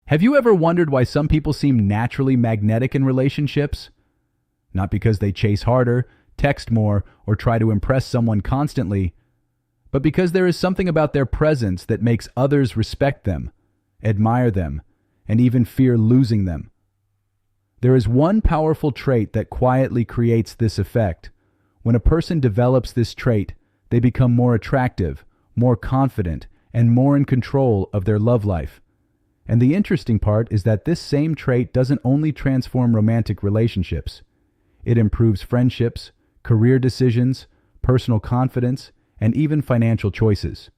Have you ever wondered why some people seem naturally magnetic in relationships? Not because they chase harder, text more, or try to impress someone constantly, but because there is something about their presence that makes others respect them, admire them, and even fear losing them. There is one powerful trait that quietly creates this effect. When a person develops this trait, they become more attractive, more confident, and more in control of their love life. And the interesting part is that this same trait doesn't only transform romantic relationships. It improves friendships, career decisions, personal confidence, and even financial choices.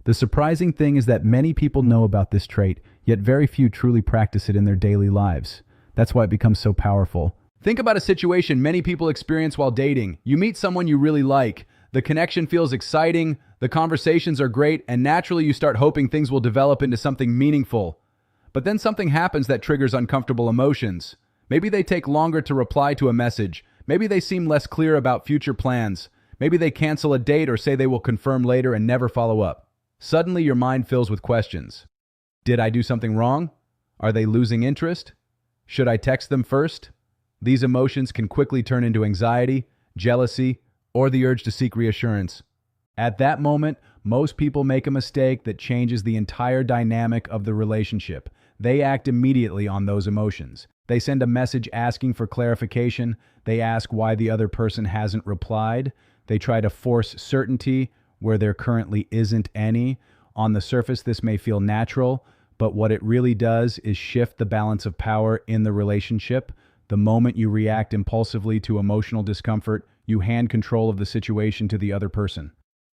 The surprising thing is that many people know about this trait, yet very few truly practice it in their daily lives. That's why it becomes so powerful. Think about a situation many people experience while dating. You meet someone you really like. The connection feels exciting, the conversations are great, and naturally you start hoping things will develop into something meaningful. But then something happens that triggers uncomfortable emotions. Maybe they take longer to reply to a message. Maybe they seem less clear about future plans. Maybe they cancel a date or say they will confirm later and never follow up. Suddenly your mind fills with questions. Did I do something wrong? Are they losing interest? Should I text them first? These emotions can quickly turn into anxiety, jealousy, or the urge to seek reassurance. At that moment, most people make a mistake that changes the entire dynamic of the relationship. They act immediately on those emotions. They send a message asking for clarification. They ask why the other person hasn't replied. They try to force certainty where there currently isn't any. On the surface, this may feel natural, but what it really does is shift the balance of power in the relationship. The moment you react impulsively to emotional discomfort, you hand control of the situation to the other person.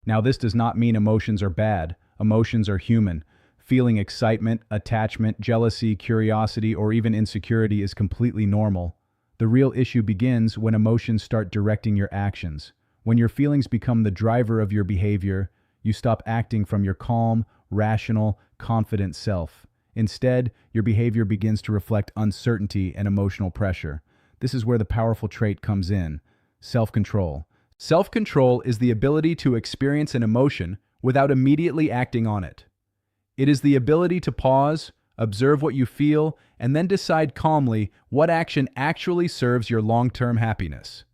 Now, this does not mean emotions are bad. Emotions are human. Feeling excitement, attachment, jealousy, curiosity, or even insecurity is completely normal. The real issue begins when emotions start directing your actions. When your feelings become the driver of your behavior, you stop acting from your calm, rational, confident self. Instead, your behavior begins to reflect uncertainty and emotional pressure. This is where the powerful trait comes in: self-control. Self-control is the ability to experience an emotion without immediately acting on it. It is the ability to pause, observe what you feel, and then decide calmly what action actually serves your long-term happiness.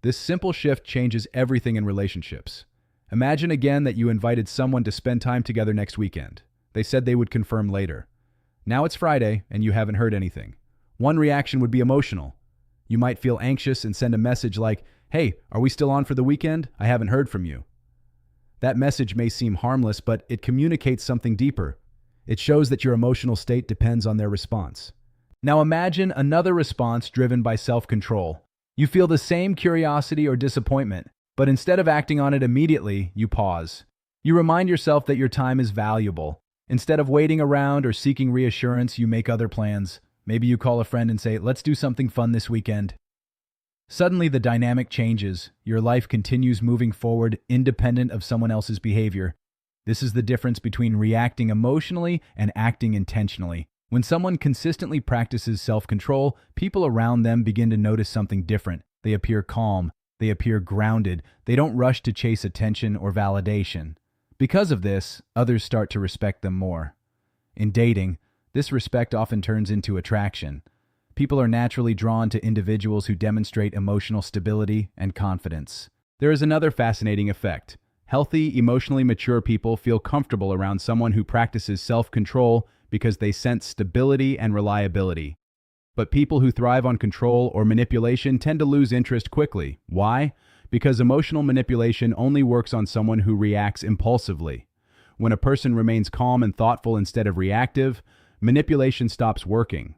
This simple shift changes everything in relationships. Imagine again that you invited someone to spend time together next weekend. They said they would confirm later. Now it's Friday and you haven't heard anything. One reaction would be emotional. You might feel anxious and send a message like, "Hey, are we still on for the weekend? I haven't heard from you." That message may seem harmless, but it communicates something deeper. It shows that your emotional state depends on their response. Now imagine another response driven by self-control. You feel the same curiosity or disappointment, but instead of acting on it immediately, you pause. You remind yourself that your time is valuable. Instead of waiting around or seeking reassurance, you make other plans. Maybe you call a friend and say, "Let's do something fun this weekend." Suddenly, the dynamic changes. Your life continues moving forward independent of someone else's behavior. This is the difference between reacting emotionally and acting intentionally. When someone consistently practices self-control, people around them begin to notice something different. They appear calm. They appear grounded. They don't rush to chase attention or validation. Because of this, others start to respect them more. In dating, this respect often turns into attraction. People are naturally drawn to individuals who demonstrate emotional stability and confidence. There is another fascinating effect. Healthy, emotionally mature people feel comfortable around someone who practices self-control because they sense stability and reliability. But people who thrive on control or manipulation tend to lose interest quickly. Why? Because emotional manipulation only works on someone who reacts impulsively. When a person remains calm and thoughtful instead of reactive, manipulation stops working.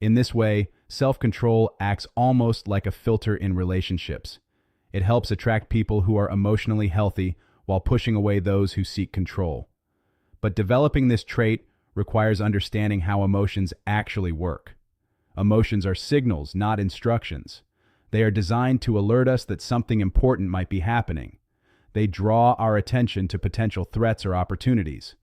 In this way, self-control acts almost like a filter in relationships. It helps attract people who are emotionally healthy while pushing away those who seek control. But developing this trait requires understanding how emotions actually work. Emotions are signals, not instructions. They are designed to alert us that something important might be happening. They draw our attention to potential threats or opportunities.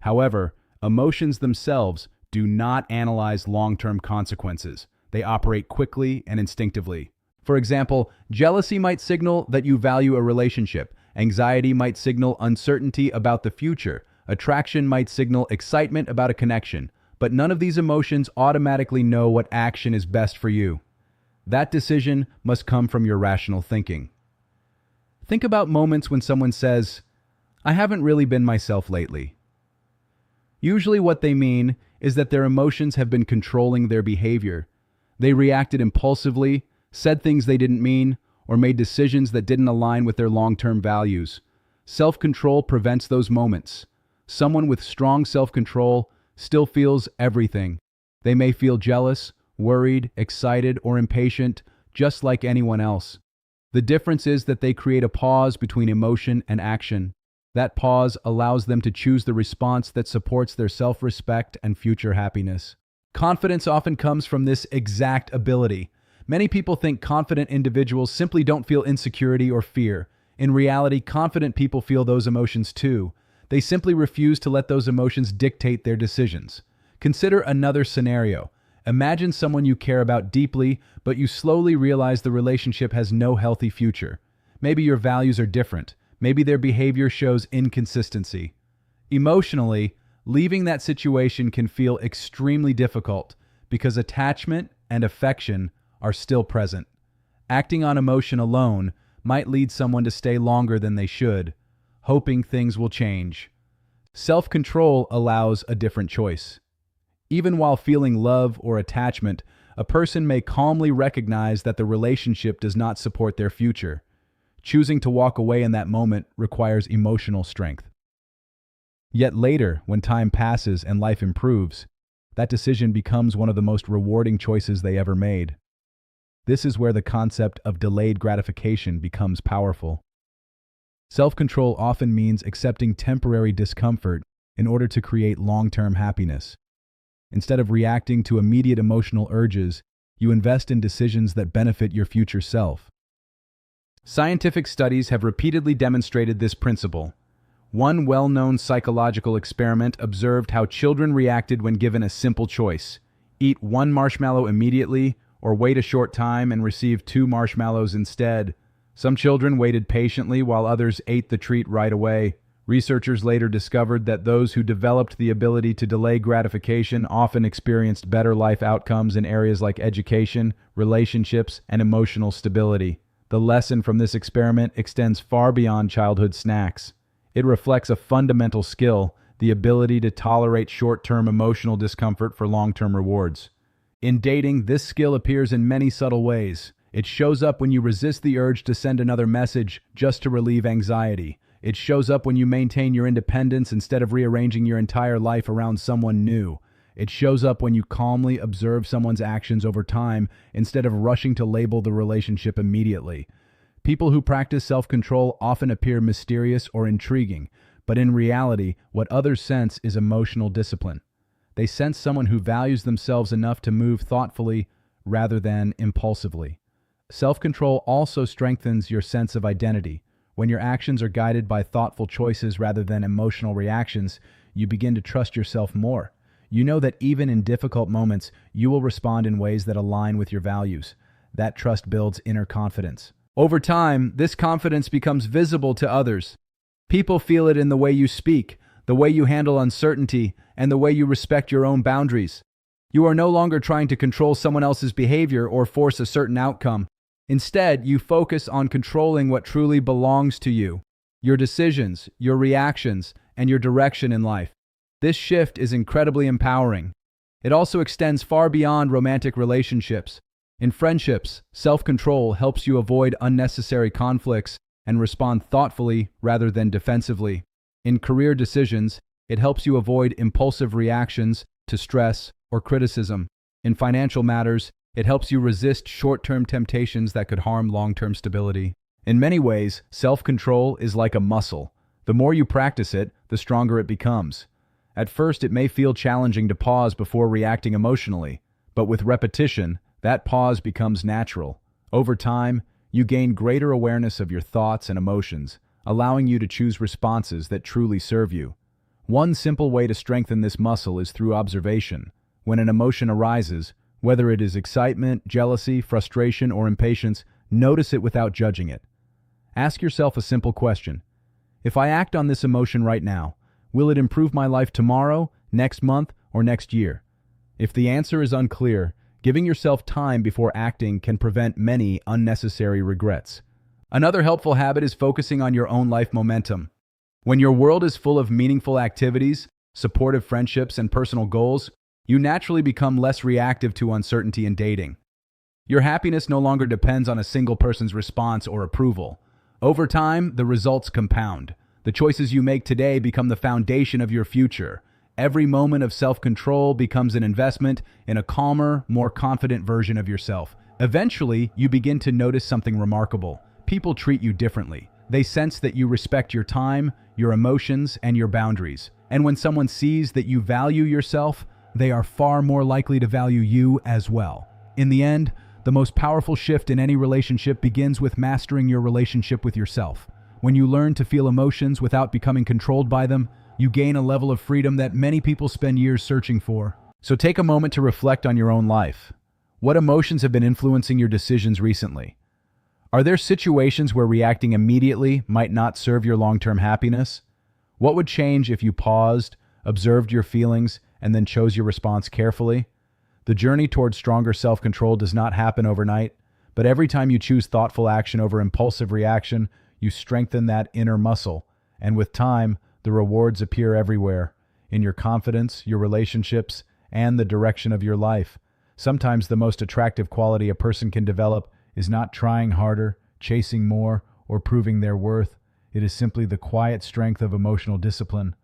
However, emotions themselves do not analyze long-term consequences. They operate quickly and instinctively. For example, jealousy might signal that you value a relationship. Anxiety might signal uncertainty about the future. Attraction might signal excitement about a connection. but none of these emotions automatically know what action is best for you. That decision must come from your rational thinking. Think about moments when someone says, "I haven't really been myself lately." Usually what they mean is that their emotions have been controlling their behavior. They reacted impulsively, said things they didn't mean, or made decisions that didn't align with their long-term values. Self-control prevents those moments. Someone with strong self-control still feels everything. They may feel jealous, worried, excited, or impatient, just like anyone else. The difference is that they create a pause between emotion and action. That pause allows them to choose the response that supports their self-respect and future happiness. Confidence often comes from this exact ability. Many people think confident individuals simply don't feel insecurity or fear. In reality, confident people feel those emotions too. They simply refuse to let those emotions dictate their decisions. Consider another scenario. Imagine someone you care about deeply, but you slowly realize the relationship has no healthy future. Maybe your values are different. Maybe their behavior shows inconsistency. Emotionally, leaving that situation can feel extremely difficult because attachment and affection are still present. Acting on emotion alone might lead someone to stay longer than they should, hoping things will change. Self-control allows a different choice. Even while feeling love or attachment, a person may calmly recognize that the relationship does not support their future. Choosing to walk away in that moment requires emotional strength. Yet later, when time passes and life improves, that decision becomes one of the most rewarding choices they ever made. This is where the concept of delayed gratification becomes powerful. Self-control often means accepting temporary discomfort in order to create long-term happiness. Instead of reacting to immediate emotional urges, you invest in decisions that benefit your future self. Scientific studies have repeatedly demonstrated this principle. One well-known psychological experiment observed how children reacted when given a simple choice: eat one marshmallow immediately or wait a short time and receive 2 marshmallows instead. Some children waited patiently while others ate the treat right away. Researchers later discovered that those who developed the ability to delay gratification often experienced better life outcomes in areas like education, relationships, and emotional stability. The lesson from this experiment extends far beyond childhood snacks. It reflects a fundamental skill, the ability to tolerate short-term emotional discomfort for long-term rewards. In dating, this skill appears in many subtle ways. It shows up when you resist the urge to send another message just to relieve anxiety. It shows up when you maintain your independence instead of rearranging your entire life around someone new. It shows up when you calmly observe someone's actions over time instead of rushing to label the relationship immediately. People who practice self-control often appear mysterious or intriguing, but in reality, what others sense is emotional discipline. They sense someone who values themselves enough to move thoughtfully rather than impulsively. Self-control also strengthens your sense of identity. When your actions are guided by thoughtful choices rather than emotional reactions, you begin to trust yourself more. You know that even in difficult moments, you will respond in ways that align with your values. That trust builds inner confidence. Over time, this confidence becomes visible to others. People feel it in the way you speak, the way you handle uncertainty, and the way you respect your own boundaries. You are no longer trying to control someone else's behavior or force a certain outcome. Instead, you focus on controlling what truly belongs to you: your decisions, your reactions, and your direction in life. This shift is incredibly empowering. It also extends far beyond romantic relationships. In friendships, self-control helps you avoid unnecessary conflicts and respond thoughtfully rather than defensively. In career decisions, it helps you avoid impulsive reactions to stress or criticism. In financial matters, it helps you resist short-term temptations that could harm long-term stability. In many ways, self-control is like a muscle. The more you practice it, the stronger it becomes. At first, it may feel challenging to pause before reacting emotionally, but with repetition, that pause becomes natural. Over time, you gain greater awareness of your thoughts and emotions, allowing you to choose responses that truly serve you. One simple way to strengthen this muscle is through observation. When an emotion arises, whether it is excitement, jealousy, frustration, or impatience, notice it without judging it. Ask yourself a simple question: if I act on this emotion right now, will it improve my life tomorrow, next month, or next year? If the answer is unclear, giving yourself time before acting can prevent many unnecessary regrets. Another helpful habit is focusing on your own life momentum. When your world is full of meaningful activities, supportive friendships, and personal goals, you naturally become less reactive to uncertainty in dating. Your happiness no longer depends on a single person's response or approval. Over time, the results compound. The choices you make today become the foundation of your future. Every moment of self-control becomes an investment in a calmer, more confident version of yourself. Eventually, you begin to notice something remarkable. People treat you differently. They sense that you respect your time, your emotions, and your boundaries. And when someone sees that you value yourself, they are far more likely to value you as well. In the end, the most powerful shift in any relationship begins with mastering your relationship with yourself. When you learn to feel emotions without becoming controlled by them, you gain a level of freedom that many people spend years searching for. So take a moment to reflect on your own life. What emotions have been influencing your decisions recently? Are there situations where reacting immediately might not serve your long-term happiness? What would change if you paused, observed your feelings, and then chose your response carefully? The journey towards stronger self-control does not happen overnight, but every time you choose thoughtful action over impulsive reaction, you strengthen that inner muscle, and with time, the rewards appear everywhere, in your confidence, your relationships, and the direction of your life. Sometimes the most attractive quality a person can develop is not trying harder, chasing more, or proving their worth. It is simply the quiet strength of emotional discipline.